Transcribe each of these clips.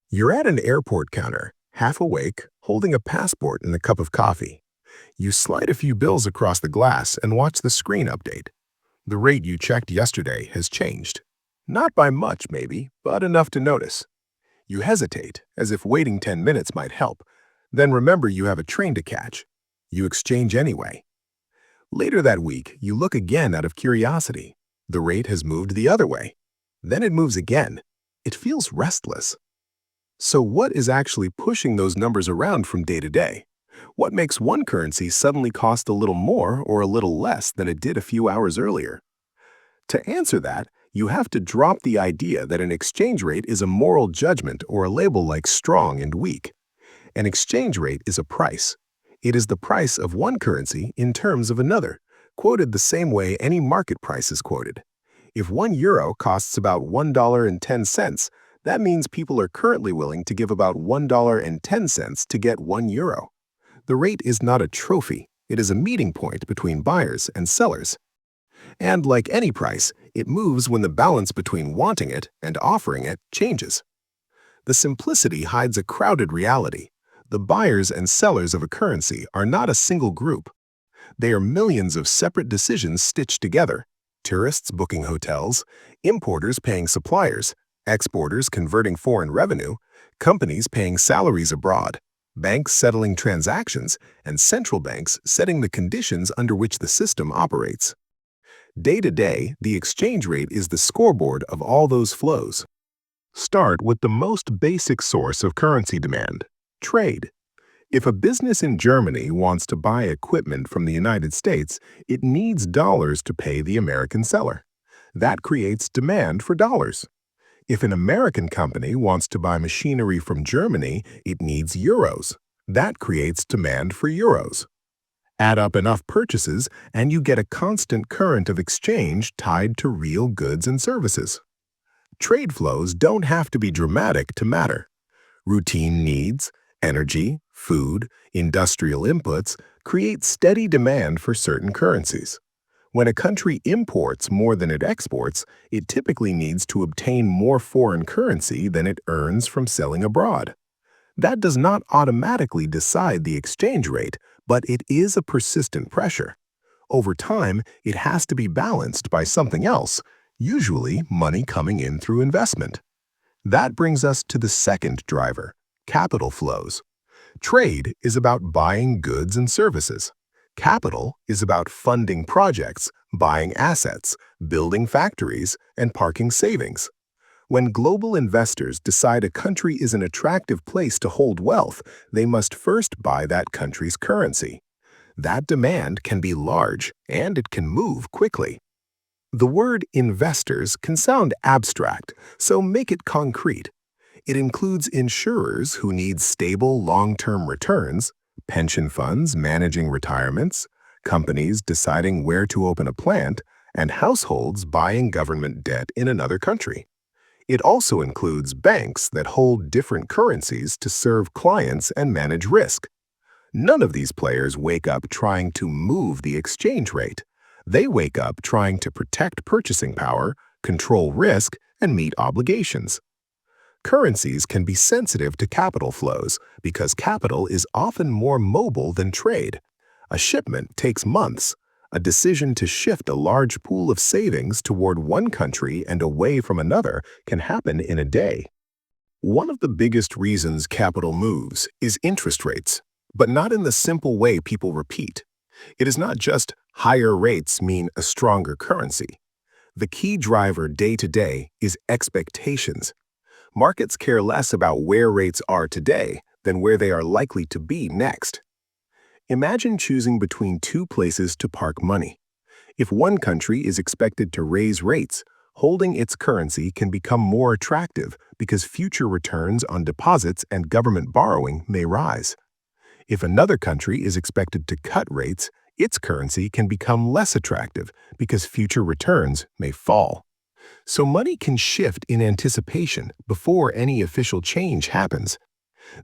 You're at an airport counter, half awake, holding a passport and a cup of coffee. You slide a few bills across the glass and watch the screen update. The rate you checked yesterday has changed. Not by much, maybe, but enough to notice. You hesitate, as if waiting 10 minutes might help. Then remember you have a train to catch. You exchange anyway. Later that week, you look again out of curiosity. The rate has moved the other way. Then it moves again. It feels restless. So what is actually pushing those numbers around from day to day? What makes one currency suddenly cost a little more or a little less than it did a few hours earlier? To answer that, you have to drop the idea that an exchange rate is a moral judgment or a label like strong and weak. An exchange rate is a price. It is the price of one currency in terms of another, quoted the same way any market price is quoted. If €1 costs about $1.10, that means people are currently willing to give about $1.10 to get €1. The rate is not a trophy, it is a meeting point between buyers and sellers. And like any price, it moves when the balance between wanting it and offering it changes. The simplicity hides a crowded reality. The buyers and sellers of a currency are not a single group. They are millions of separate decisions stitched together. Tourists booking hotels, importers paying suppliers, exporters converting foreign revenue, companies paying salaries abroad, banks settling transactions, and central banks setting the conditions under which the system operates. Day to day, the exchange rate is the scoreboard of all those flows. Start with the most basic source of currency demand: trade. If a business in Germany wants to buy equipment from the United States, it needs dollars to pay the American seller. That creates demand for dollars. If an American company wants to buy machinery from Germany, it needs euros. That creates demand for euros. Add up enough purchases, and you get a constant current of exchange tied to real goods and services. Trade flows don't have to be dramatic to matter. Routine needs, energy, food, industrial inputs create steady demand for certain currencies. When a country imports more than it exports, it typically needs to obtain more foreign currency than it earns from selling abroad. That does not automatically decide the exchange rate, but it is a persistent pressure. Over time, it has to be balanced by something else, usually money coming in through investment. That brings us to the second driver: capital flows. Trade is about buying goods and services. Capital is about funding projects, buying assets, building factories, and parking savings. When global investors decide a country is an attractive place to hold wealth, they must first buy that country's currency. That demand can be large, and it can move quickly. The word investors can sound abstract, so make it concrete. It includes insurers who need stable long-term returns, pension funds managing retirements, companies deciding where to open a plant, and households buying government debt in another country. It also includes banks that hold different currencies to serve clients and manage risk. None of these players wake up trying to move the exchange rate. They wake up trying to protect purchasing power, control risk, and meet obligations. Currencies can be sensitive to capital flows because capital is often more mobile than trade. A shipment takes months. A decision to shift a large pool of savings toward one country and away from another can happen in a day. One of the biggest reasons capital moves is interest rates, but not in the simple way people repeat. It is not just higher rates mean a stronger currency. The key driver day to day is expectations. Markets care less about where rates are today than where they are likely to be next. Imagine choosing between two places to park money. If one country is expected to raise rates, holding its currency can become more attractive because future returns on deposits and government borrowing may rise. If another country is expected to cut rates, its currency can become less attractive because future returns may fall. So money can shift in anticipation before any official change happens.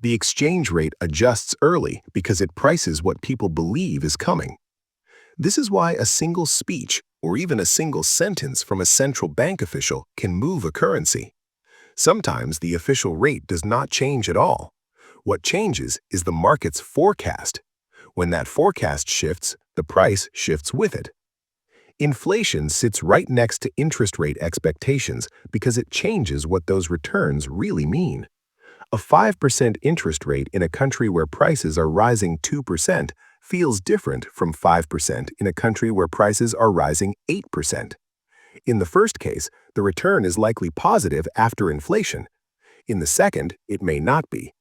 The exchange rate adjusts early because it prices what people believe is coming. This is why a single speech or even a single sentence from a central bank official can move a currency. Sometimes the official rate does not change at all. What changes is the market's forecast. When that forecast shifts, the price shifts with it. Inflation sits right next to interest rate expectations because it changes what those returns really mean. A 5% interest rate in a country where prices are rising 2% feels different from 5% in a country where prices are rising 8%. In the first case, the return is likely positive after inflation. In the second, it may not be.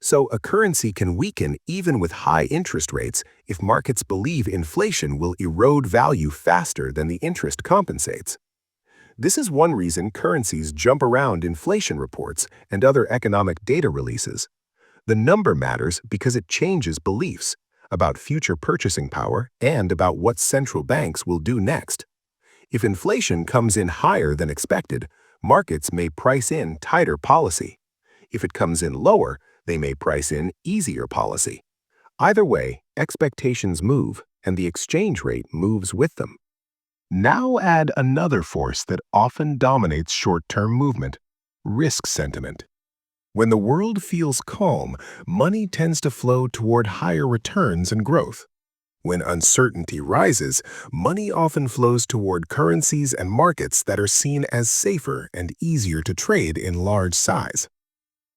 So a currency can weaken even with high interest rates if markets believe inflation will erode value faster than the interest compensates. This is one reason currencies jump around inflation reports and other economic data releases. The number matters because it changes beliefs about future purchasing power and about what central banks will do next. If inflation comes in higher than expected, markets may price in tighter policy. If it comes in lower, they may price in easier policy. Either way, expectations move, and the exchange rate moves with them. Now add another force that often dominates short-term movement: risk sentiment. When the world feels calm, money tends to flow toward higher returns and growth. When uncertainty rises, money often flows toward currencies and markets that are seen as safer and easier to trade in large size.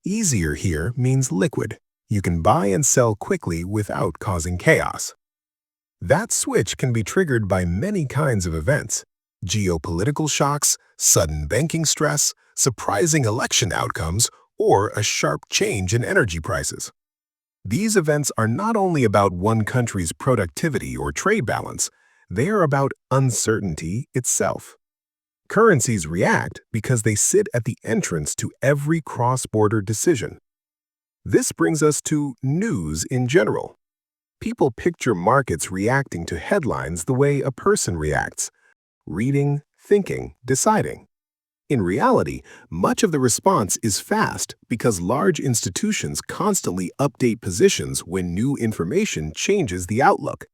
Easier here means liquid. You can buy and sell quickly without causing chaos. That switch can be triggered by many kinds of events: geopolitical shocks, sudden banking stress, surprising election outcomes, or a sharp change in energy prices. These events are not only about one country's productivity or trade balance, they are about uncertainty itself. Currencies react because they sit at the entrance to every cross-border decision. This brings us to news in general. People picture markets reacting to headlines the way a person reacts: reading, thinking, deciding. In reality, much of the response is fast because large institutions constantly update positions when new information changes the outlook.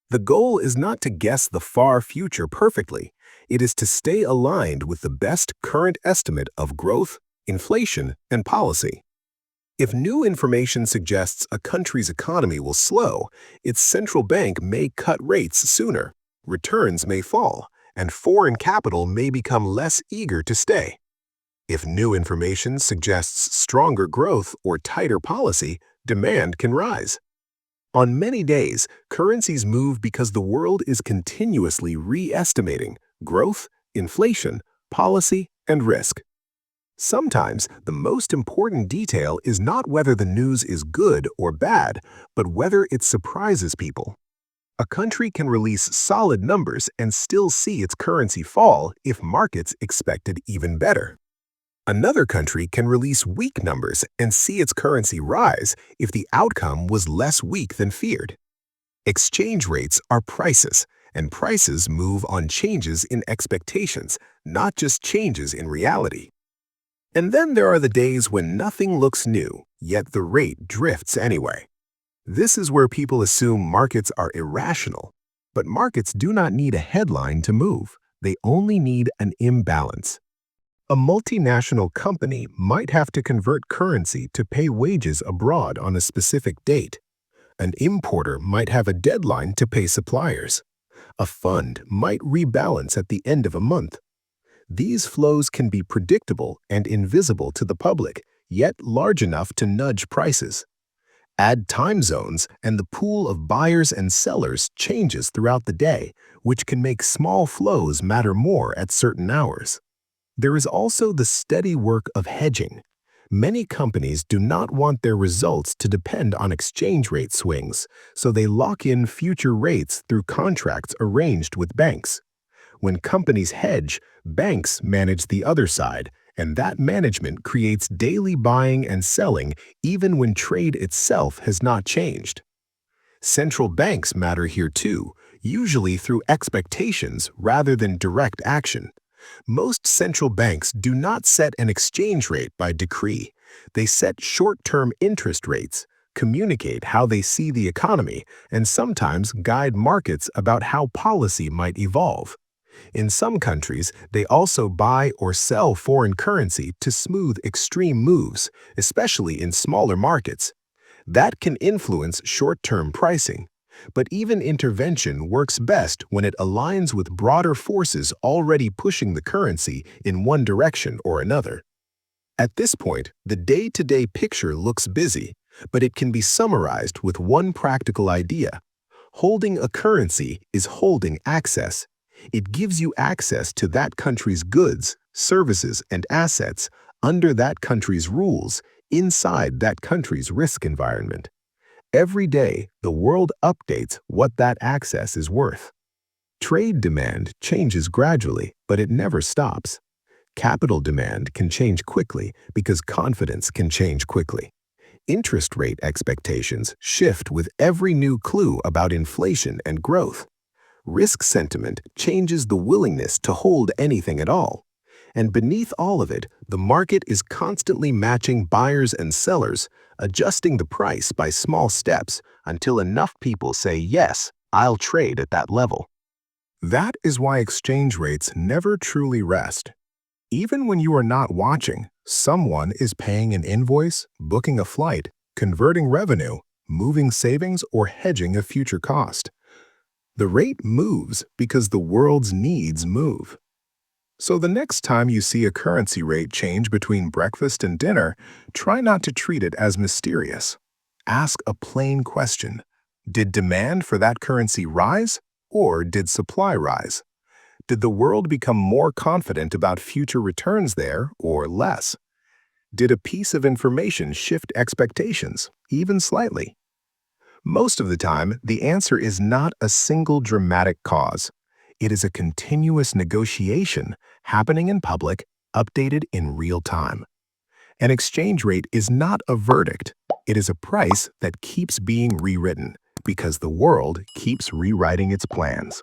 The goal is not to guess the far future perfectly. It is to stay aligned with the best current estimate of growth, inflation, and policy. If new information suggests a country's economy will slow, its central bank may cut rates sooner, returns may fall, and foreign capital may become less eager to stay. If new information suggests stronger growth or tighter policy, demand can rise. On many days, currencies move because the world is continuously re-estimating growth, inflation, policy, and risk. Sometimes, the most important detail is not whether the news is good or bad, but whether it surprises people. A country can release solid numbers and still see its currency fall if markets expected even better. Another country can release weak numbers and see its currency rise if the outcome was less weak than feared. Exchange rates are prices, and prices move on changes in expectations, not just changes in reality. And then there are the days when nothing looks new, yet the rate drifts anyway. This is where people assume markets are irrational. But markets do not need a headline to move. They only need an imbalance. A multinational company might have to convert currency to pay wages abroad on a specific date. An importer might have a deadline to pay suppliers. A fund might rebalance at the end of a month. These flows can be predictable and invisible to the public, yet large enough to nudge prices. Add time zones, and the pool of buyers and sellers changes throughout the day, which can make small flows matter more at certain hours. There is also the steady work of hedging. Many companies do not want their results to depend on exchange rate swings, so they lock in future rates through contracts arranged with banks. When companies hedge, banks manage the other side, and that management creates daily buying and selling even when trade itself has not changed. Central banks matter here too, usually through expectations rather than direct action. Most central banks do not set an exchange rate by decree. They set short-term interest rates, communicate how they see the economy, and sometimes guide markets about how policy might evolve. In some countries, they also buy or sell foreign currency to smooth extreme moves, especially in smaller markets. That can influence short-term pricing. But even intervention works best when it aligns with broader forces already pushing the currency in one direction or another. At this point, the day-to-day picture looks busy, but it can be summarized with one practical idea. Holding a currency is holding access. It gives you access to that country's goods, services, and assets under that country's rules, inside that country's risk environment. Every day, the world updates what that access is worth. Trade demand changes gradually, but it never stops. Capital demand can change quickly because confidence can change quickly. Interest rate expectations shift with every new clue about inflation and growth. Risk sentiment changes the willingness to hold anything at all. And beneath all of it, the market is constantly matching buyers and sellers, adjusting the price by small steps until enough people say, yes, I'll trade at that level. That is why exchange rates never truly rest. Even when you are not watching, someone is paying an invoice, booking a flight, converting revenue, moving savings, or hedging a future cost. The rate moves because the world's needs move. So the next time you see a currency rate change between breakfast and dinner, try not to treat it as mysterious. Ask a plain question. Did demand for that currency rise, or did supply rise? Did the world become more confident about future returns there, or less? Did a piece of information shift expectations, even slightly? Most of the time, the answer is not a single dramatic cause. It is a continuous negotiation happening in public, updated in real time. An exchange rate is not a verdict. It is a price that keeps being rewritten because the world keeps rewriting its plans.